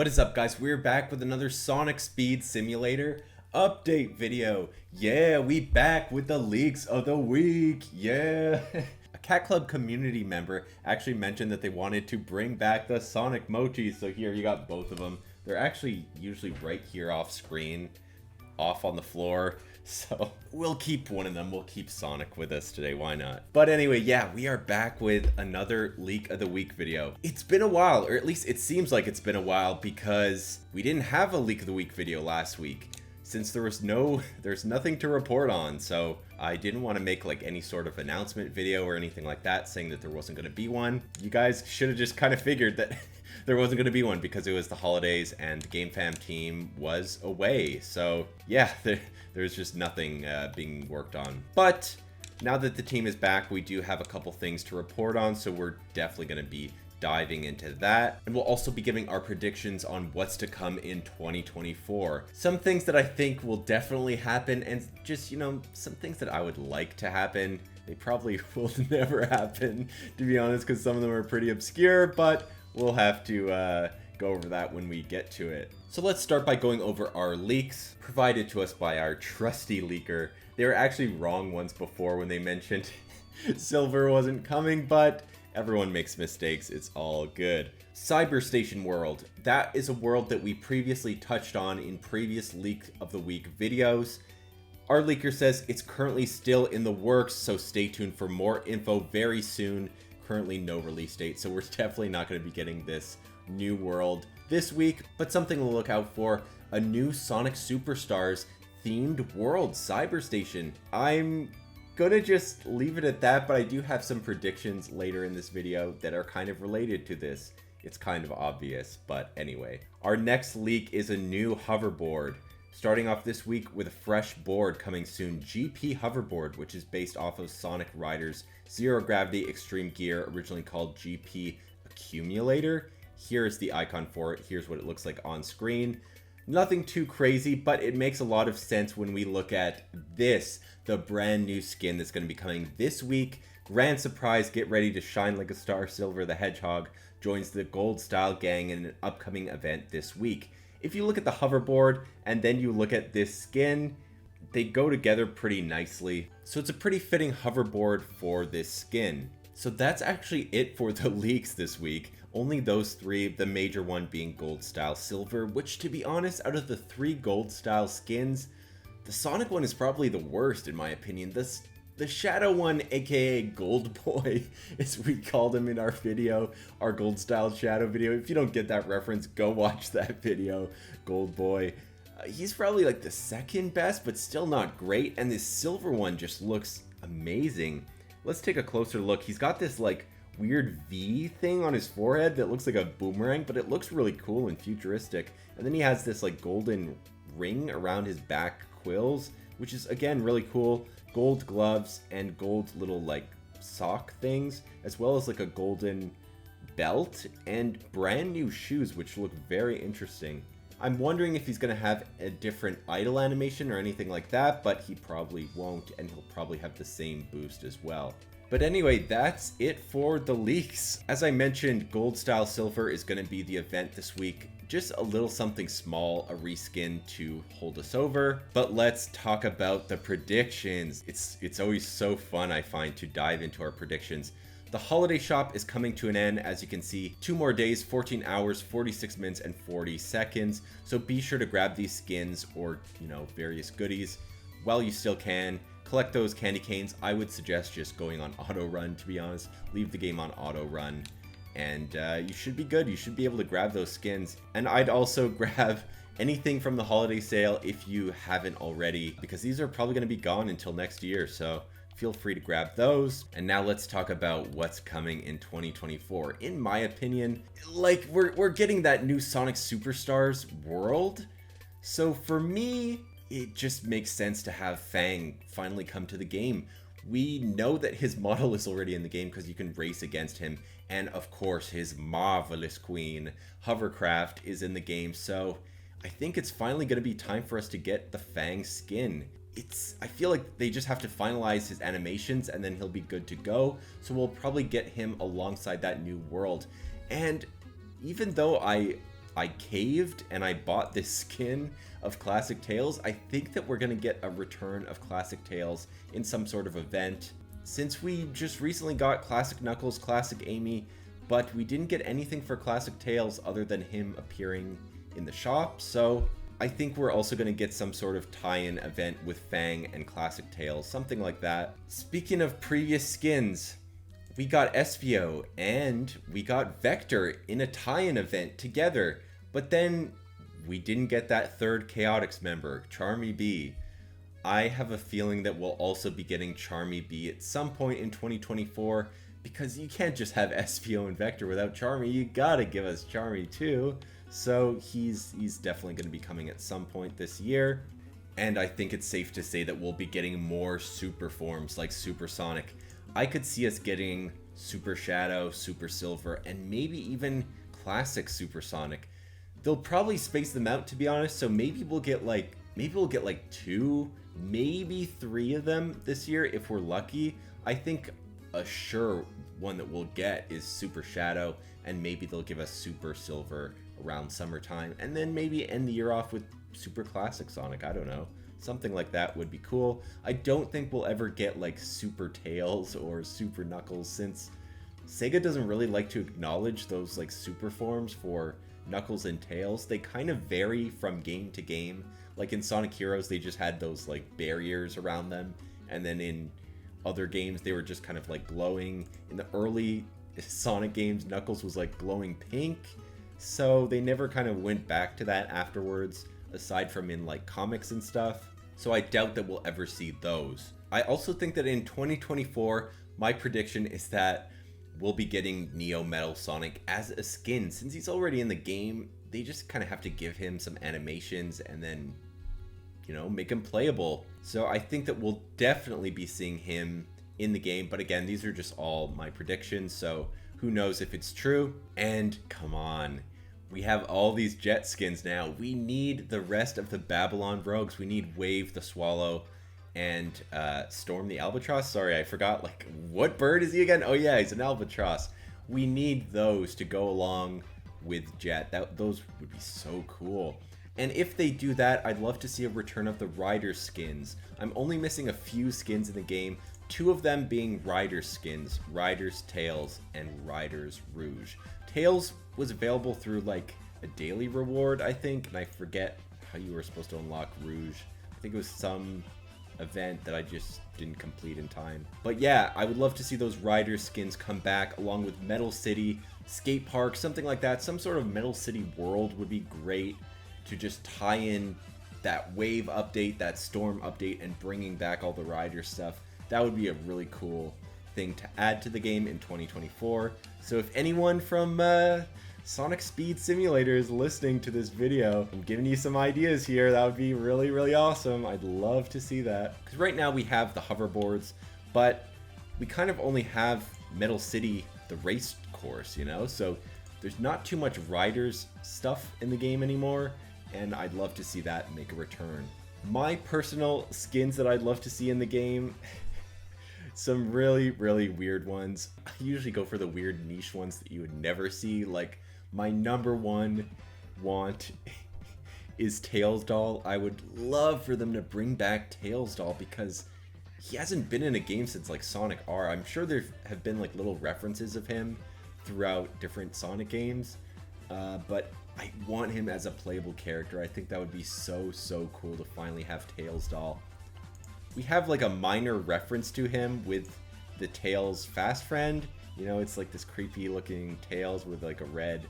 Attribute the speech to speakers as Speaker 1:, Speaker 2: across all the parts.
Speaker 1: What is up, guys? We're back with another Sonic Speed Simulator update video. Yeah, we back with the leaks of the week. Yeah. A Cat Club community member actually mentioned that they wanted to bring back the Sonic Mochis. So here you got both of them. They're actually usually right here off screen, off on the floor. So we'll keep one of them. We'll keep Sonic with us today. Why not? But anyway, yeah, we are back with another Leak of the Week video. It's been a while, or at least it seems like it's been a while, because we didn't have a Leak of the Week video last week. Since there's nothing to report on, so I didn't want to make like any sort of announcement video or anything like that saying that there wasn't going to be one. You guys should have just kind of figured that there wasn't going to be one because it was the holidays and the GameFam team was away. So yeah, there's just nothing being worked on. But now that the team is back, we do have a couple things to report on, so we're definitely going to be diving into that, and we'll also be giving our predictions on what's to come in 2024. Some things that I think will definitely happen, and just, you know, some things that I would like to happen. They probably will never happen, to be honest, because some of them are pretty obscure, but we'll have to go over that when we get to it. So let's start by going over our leaks provided to us by our trusty leaker. They were actually wrong once before when they mentioned Silver wasn't coming, but everyone makes mistakes, it's all good. Cyberstation World. That is a world that we previously touched on in previous Leak of the Week videos. Our leaker says it's currently still in the works, so stay tuned for more info very soon. Currently no release date, so we're definitely not going to be getting this new world this week, but something to look out for. A new Sonic Superstars themed world, Cyberstation. I'm gonna just leave it at that, but I do have some predictions later in this video that are kind of related to this. It's kind of obvious, but anyway. Our next leak is a new hoverboard. Starting off this week with a fresh board coming soon, GP Hoverboard, which is based off of Sonic Riders Zero Gravity Extreme Gear, originally called GP Accumulator. Here's the icon for it. Here's what it looks like on screen. Nothing too crazy, but it makes a lot of sense when we look at this, the brand new skin that's going to be coming this week. Grand surprise, get ready to shine like a star. Silver the Hedgehog joins the Gold Style gang in an upcoming event this week. If you look at the hoverboard and then you look at this skin, they go together pretty nicely. So it's a pretty fitting hoverboard for this skin. So that's actually it for the leaks this week. Only those three, the major one being Gold Style Silver, which, to be honest, out of the three Gold Style skins, the Sonic one is probably the worst in my opinion. The Shadow one, aka Gold Boy, as we called him in our video, our Gold Style Shadow video. If you don't get that reference, go watch that video, Gold Boy. He's probably like the second best, but still not great, and this Silver one just looks amazing. Let's take a closer look. He's got this like weird V thing on his forehead that looks like a boomerang, but it looks really cool and futuristic. And then he has this like golden ring around his back quills, which is again really cool. Gold gloves and gold little like sock things, as well as like a golden belt and brand new shoes, which look very interesting. I'm wondering if he's going to have a different idle animation or anything like that, but he probably won't, and he'll probably have the same boost as well. But anyway, that's it for the leaks. As I mentioned, Gold Style Silver is going to be the event this week. Just a little something small, a reskin to hold us over. But let's talk about the predictions. It's always so fun, I find, to dive into our predictions. The holiday shop is coming to an end. As you can see, 2 more days, 14 hours, 46 minutes, and 40 seconds. So be sure to grab these skins or, you know, various goodies while you still can. Collect those candy canes. I would suggest just going on auto run, to be honest. Leave the game on auto run, and you should be good. You should be able to grab those skins. And I'd also grab anything from the holiday sale if you haven't already, because these are probably going to be gone until next year. So feel free to grab those. And now let's talk about what's coming in 2024. In my opinion, like we're getting that new Sonic Superstars world. So for me, it just makes sense to have Fang finally come to the game. We know that his model is already in the game because you can race against him. And of course, his marvelous queen, Hovercraft, is in the game. So I think it's finally going to be time for us to get the Fang skin. I feel like they just have to finalize his animations and then he'll be good to go. So we'll probably get him alongside that new world. And even though I I caved and I bought this skin of Classic Tails. I think that we're going to get a return of Classic Tails in some sort of event. Since we just recently got Classic Knuckles, Classic Amy, but we didn't get anything for Classic Tails other than him appearing in the shop, so I think we're also going to get some sort of tie-in event with Fang and Classic Tails, something like that. Speaking of previous skins, we got Espio and we got Vector in a tie-in event together, but then we didn't get that third Chaotix member, Charmy B. I have a feeling that we'll also be getting Charmy B at some point in 2024, because you can't just have Espio and Vector without Charmy. You gotta give us Charmy too. So he's definitely going to be coming at some point this year. And I think it's safe to say that we'll be getting more super forms like Super Sonic. I could see us getting Super Shadow, Super Silver, and maybe even Classic Super Sonic. They'll probably space them out, to be honest, so maybe we'll get like 2, maybe 3 of them this year if we're lucky. I think a sure one that we'll get is Super Shadow, and maybe they'll give us Super Silver around summertime, and then maybe end the year off with Super Classic Sonic. I don't know. Something like that would be cool. I don't think we'll ever get like Super Tails or Super Knuckles, since Sega doesn't really like to acknowledge those like super forms for Knuckles and Tails. They kind of vary from game to game. Like in Sonic Heroes, they just had those like barriers around them, and then in other games they were just kind of like glowing. In the early Sonic games, Knuckles was like glowing pink, so they never kind of went back to that afterwards, aside from in like comics and stuff. So I doubt that we'll ever see those. I also think that in 2024, my prediction is that we'll be getting Neo Metal Sonic as a skin. Since he's already in the game, they just kind of have to give him some animations and then, you know, make him playable. So I think that we'll definitely be seeing him in the game. But again, these are just all my predictions, so who knows if it's true. And come on, we have all these Jet skins now. We need the rest of the Babylon Rogues. We need Wave the Swallow and Storm the Albatross. Sorry, I forgot, like, what bird is he again? Oh yeah, he's an albatross. We need those to go along with Jet. Those would be so cool. And if they do that, I'd love to see a return of the Rider skins. I'm only missing a few skins in the game, 2 of them being Rider skins, Rider's Tails and Rider's Rouge. Tails was available through like a daily reward, I think, and I forget how you were supposed to unlock Rouge. I think it was some event that I just didn't complete in time. But yeah, I would love to see those Rider skins come back along with Metal City, Skate Park, something like that. Some sort of Metal City world would be great to just tie in that Wave update, that Storm update, and bringing back all the Rider stuff. That would be a really cool thing to add to the game in 2024. So if anyone from Sonic Speed Simulator is listening to this video, I'm giving you some ideas here. That would be really, really awesome. I'd love to see that. Because right now we have the hoverboards, but we kind of only have Metal City, the race course, you know? So there's not too much Riders stuff in the game anymore, and I'd love to see that make a return. My personal skins that I'd love to see in the game, some really, really weird ones. I usually go for the weird niche ones that you would never see. Like, my number one want is Tails Doll. I would love for them to bring back Tails Doll, because he hasn't been in a game since like Sonic R. I'm sure there have been like little references of him throughout different Sonic games, but I want him as a playable character. I think that would be so, so cool to finally have Tails Doll. We have like a minor reference to him with the Tails Fast Friend. You know, it's like this creepy looking Tails with like a red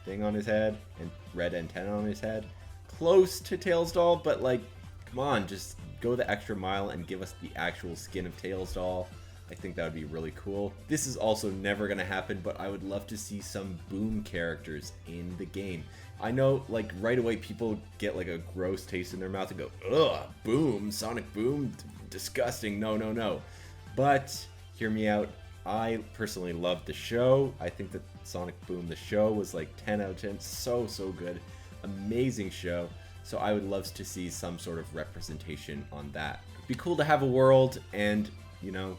Speaker 1: thing on his head and red antenna on his head. Close to Tails Doll, but like, come on, just go the extra mile and give us the actual skin of Tails Doll. I think that would be really cool. This is also never gonna happen, but I would love to see some Boom characters in the game. I know, like, right away people get like a gross taste in their mouth and go, ugh, Boom, Sonic Boom, disgusting, no, no, no. But hear me out. I personally loved the show. I think that Sonic Boom, the show, was like 10 out of 10. So, so good. Amazing show. So I would love to see some sort of representation on that. It'd be cool to have a world and, you know,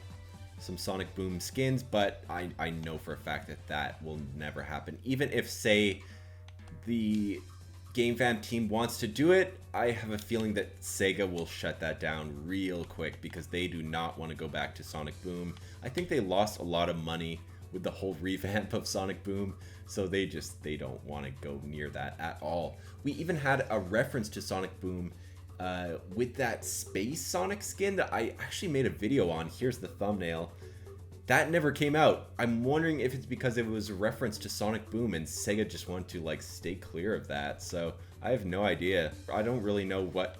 Speaker 1: some Sonic Boom skins, but I know for a fact that that will never happen. Even if, say, the Game Fam team wants to do it, I have a feeling that Sega will shut that down real quick because they do not want to go back to Sonic Boom. I think they lost a lot of money with the whole revamp of Sonic Boom, so they don't want to go near that at all. We even had a reference to Sonic Boom with that Space Sonic skin that I actually made a video on. Here's the thumbnail. That never came out. I'm wondering if it's because it was a reference to Sonic Boom and Sega just wanted to like stay clear of that. So I have no idea. I don't really know what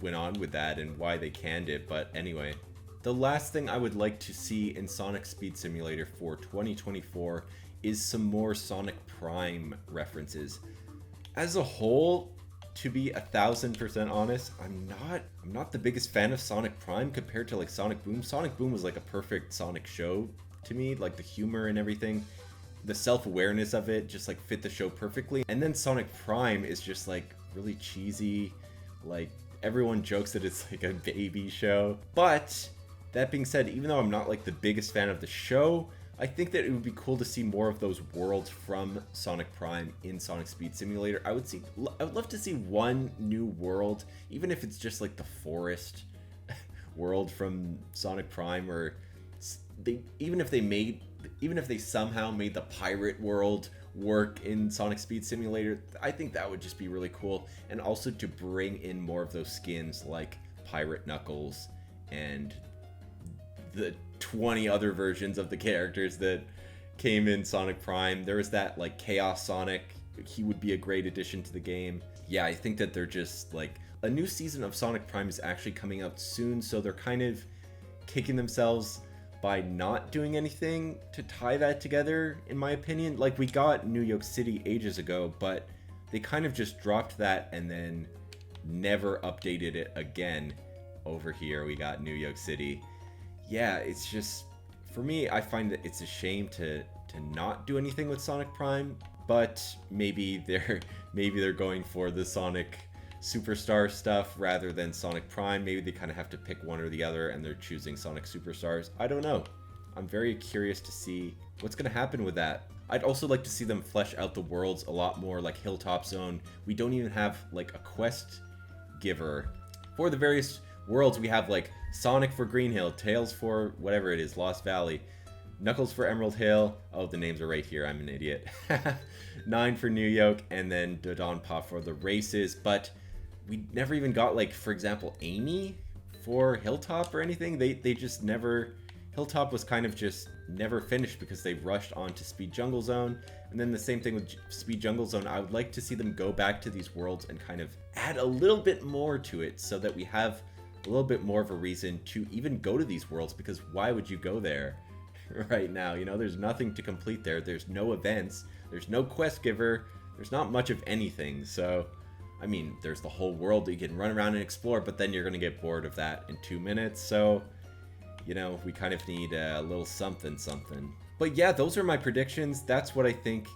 Speaker 1: went on with that and why they canned it, but anyway. The last thing I would like to see in Sonic Speed Simulator for 2024 is some more Sonic Prime references. As a whole, to be 1000% honest, I'm not the biggest fan of Sonic Prime compared to like Sonic Boom. Sonic Boom was like a perfect Sonic show to me, like the humor and everything. The self-awareness of it just like fit the show perfectly. And then Sonic Prime is just like really cheesy, like everyone jokes that it's like a baby show. But that being said, even though I'm not like the biggest fan of the show, I think that it would be cool to see more of those worlds from Sonic Prime in Sonic Speed Simulator. I would love to see one new world, even if it's just like the forest world from Sonic Prime, or even if they somehow made the pirate world work in Sonic Speed Simulator. I think that would just be really cool, and also to bring in more of those skins like Pirate Knuckles and the 20 other versions of the characters that came in Sonic Prime. There was that like Chaos Sonic. He would be a great addition to the game. Yeah, I think that they're just like, a new season of Sonic Prime is actually coming out soon, so they're kind of kicking themselves by not doing anything to tie that together, in my opinion. Like, we got New York City ages ago, but they kind of just dropped that and then never updated it again. Over here we got New York City. Yeah, it's just, for me, I find that it's a shame to not do anything with Sonic Prime, but maybe they're going for the Sonic Superstar stuff rather than Sonic Prime. Maybe they kind of have to pick one or the other and they're choosing Sonic Superstars. I don't know. I'm very curious to see what's going to happen with that. I'd also like to see them flesh out the worlds a lot more, like Hilltop Zone. We don't even have like a quest giver for the various worlds. We have like Sonic for Green Hill, Tails for whatever it is, Lost Valley, Knuckles for Emerald Hill. Oh, the names are right here. I'm an idiot. 9 for New York, and then Dodonpa for the races. But we never even got, like, for example, Amy for Hilltop or anything. They just never... Hilltop was kind of just never finished because they rushed on to Speed Jungle Zone. And then the same thing with Speed Jungle Zone. I would like to see them go back to these worlds and kind of add a little bit more to it so that we have a little bit more of a reason to even go to these worlds, because why would you go there right now? You know, there's nothing to complete there. There's no events. There's no quest giver. There's not much of anything. So, I mean, there's the whole world that you can run around and explore, but then you're going to get bored of that in 2 minutes. So, you know, we kind of need a little something. But yeah, those are my predictions. That's what I think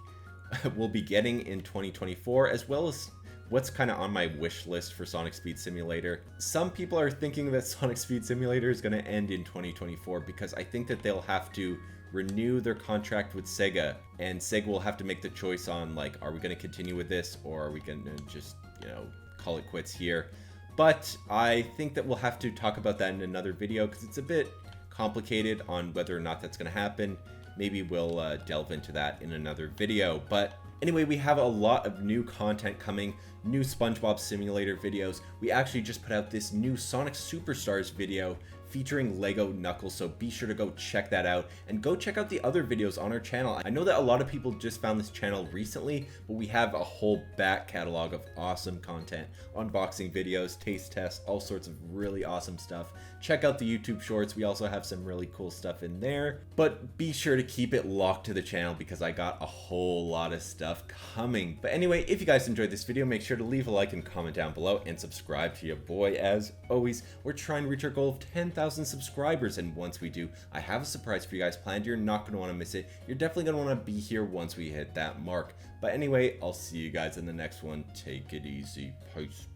Speaker 1: we'll be getting in 2024, as well as what's kind of on my wish list for Sonic Speed Simulator. Some people are thinking that Sonic Speed Simulator is going to end in 2024 because I think that they'll have to renew their contract with Sega, and Sega will have to make the choice on, like, are we going to continue with this, or are we going to just, you know, call it quits here? But I think that we'll have to talk about that in another video because it's a bit complicated on whether or not that's going to happen. Maybe we'll delve into that in another video. But anyway, we have a lot of new content coming, new SpongeBob Simulator videos. We actually just put out this new Sonic Superstars video featuring Lego Knuckles, so be sure to go check that out, and go check out the other videos on our channel. I know that a lot of people just found this channel recently, but we have a whole back catalog of awesome content, unboxing videos, taste tests, all sorts of really awesome stuff. Check out the YouTube shorts. We also have some really cool stuff in there, but be sure to keep it locked to the channel because I got a whole lot of stuff coming. But anyway, if you guys enjoyed this video, make sure to leave a like and comment down below, and subscribe to your boy. As always, we're trying to reach our goal of 10,000 subscribers, and once we do, I have a surprise for you guys planned. You're not going to want to miss it. You're definitely going to want to be here once we hit that mark. But anyway, I'll see you guys in the next one. Take it easy. Peace.